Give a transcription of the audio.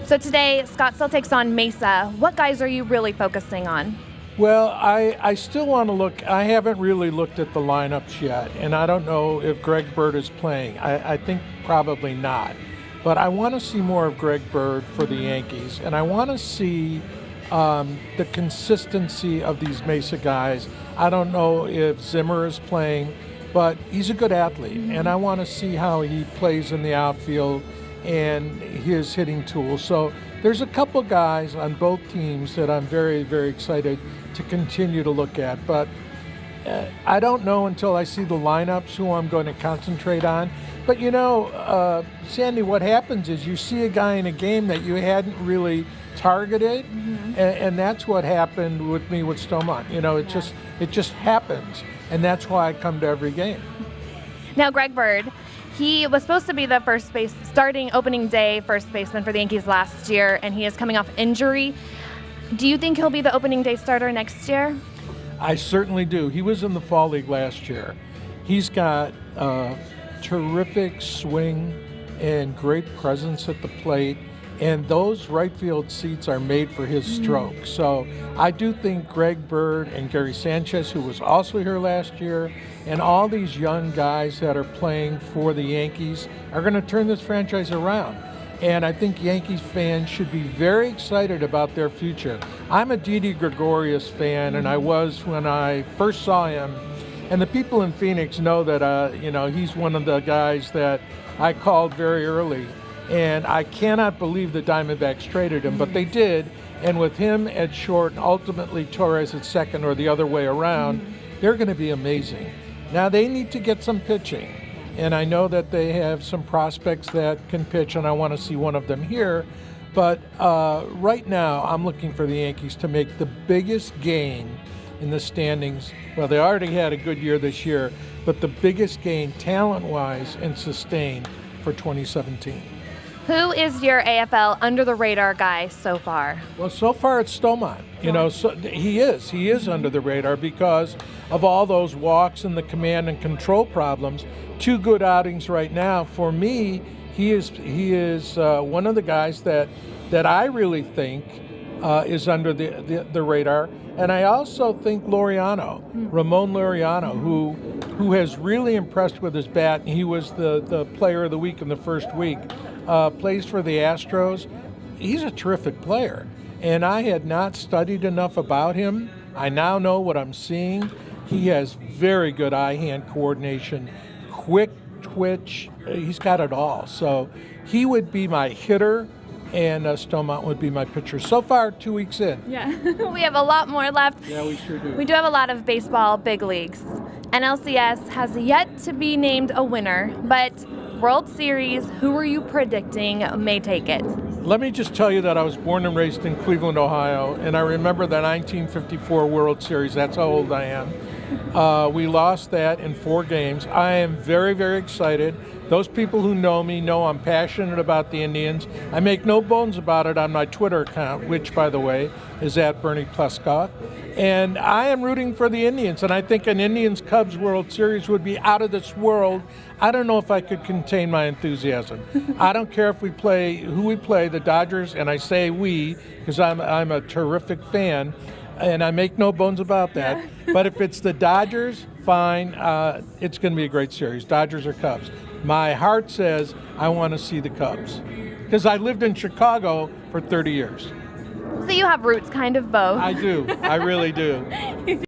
So today, Scottsdale takes on Mesa. What guys are you really focusing on? Well, I still want to look. I haven't really looked at the lineups yet, and I don't know if Greg Bird is playing. I think probably not. But I want to see more of Greg Bird for the Yankees, and I want to see the consistency of these Mesa guys. I don't know if Zimmer is playing, but he's a good athlete, and I want to see how he plays in the outfield and his hitting tools. So there's a couple guys on both teams that I'm very, very excited to continue to look at. But I don't know until I see the lineups who I'm going to concentrate on. But Sande, what happens is you see a guy in a game that you hadn't really targeted, and that's what happened with me with Stomont. It just happens, and that's why I come to every game. Now, Greg Bird, he was supposed to be the starting opening day first baseman for the Yankees last year, and he is coming off injury. Do you think he'll be the opening day starter next year? I certainly do. He was in the Fall League last year. He's got terrific swing and great presence at the plate, and those right field seats are made for his stroke. So I do think Greg Bird and Gary Sanchez, who was also here last year, and all these young guys that are playing for the Yankees are going to turn this franchise around. And I think Yankees fans should be very excited about their future. I'm a Didi Gregorius fan, and I was when I first saw him. And the people in Phoenix know that he's one of the guys that I called very early. And I cannot believe the Diamondbacks traded him, but they did. And with him at short and ultimately Torres at second, or the other way around, they're going to be amazing. Now they need to get some pitching. And I know that they have some prospects that can pitch, and I want to see one of them here. But right now, I'm looking for the Yankees to make the biggest gain in the standings. Well, they already had a good year this year, but the biggest gain talent-wise and sustained for 2017. Who is your AFL under-the-radar guy so far? Well, so far it's Stomont. He is under the radar because of all those walks and the command and control problems. 2 good outings right now. For me, he is one of the guys that I really think is under the radar. And I also think Ramon Laureano, who has really impressed with his bat. He was the player of the week in the first week. Plays for the Astros. He's a terrific player. And I had not studied enough about him. I now know what I'm seeing. He has very good eye-hand coordination, quick twitch. He's got it all. So he would be my hitter, and Stomont would be my pitcher. So far, 2 weeks in. Yeah, we have a lot more left. Yeah, we sure do. We do have a lot of baseball big leagues. NLCS has yet to be named a winner, but World Series, who are you predicting may take it? Let me just tell you that I was born and raised in Cleveland, Ohio, and I remember the 1954 World Series. That's how old I am. We lost that in 4 games. I am very, very excited. Those people who know me know I'm passionate about the Indians. I make no bones about it on my Twitter account, which, by the way, is at Bernie Pleskoff. And I am rooting for the Indians, and I think an Indians-Cubs World Series would be out of this world. I don't know if I could contain my enthusiasm. I don't care if who we play, the Dodgers, and I say we because I'm a terrific fan, and I make no bones about that. But if it's the Dodgers, fine. It's going to be a great series, Dodgers or Cubs. My heart says I want to see the Cubs because I lived in Chicago for 30 years. So you have roots kind of both. I do. I really do.